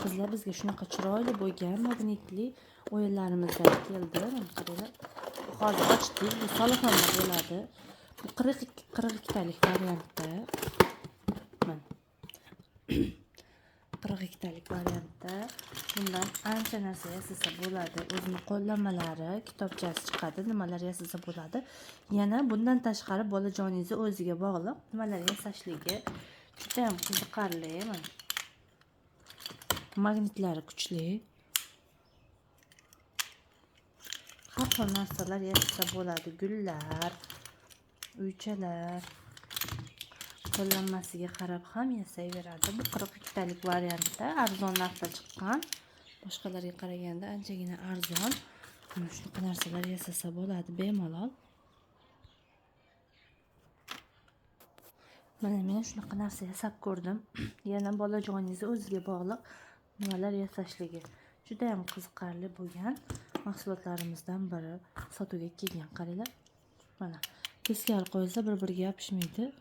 Qizlar bizga shunaqa chiroyli bo'lgan magnitli o'yinlarimizdan keldi. Qaranglar. Hozir ochdik. Bu salafonda bo'ladi. Bu 42 talik variantda. Mana 42 talik variantda. Bundan ancha narsa yasasa bo'ladi. O'zini qo'llanmalari, kitobchasi chiqadi, nimalar yasasa bo'ladi. Yana bundan tashqari bolajoningizni o'ziga bog'liq nimalar yasashligi juda ham qiziqarli. Mana magnitlari kuchli. Har xil narsalar yasasa bo'ladi. Gullar, uychalar, qo'llanmasiga qarab ham yasayveradi. Bu 42 talik variantda arzon narxda chiqqan. Boshqalarga qaraganda anchagina arzon. Shunaqa narsalar yasasa bo'ladi bemalol. Mana men shunaqa narsa yasab ko'rdim. Yana bolajoningizni o'ziga bog'liq nimalar yasashligi juda ham qiziqarli bo'lgan mahsulotlarimizdan biri sotuvga kelgan. Qaranglar. Mana teskari qo'yilsa bir-biriga yopishmaydi.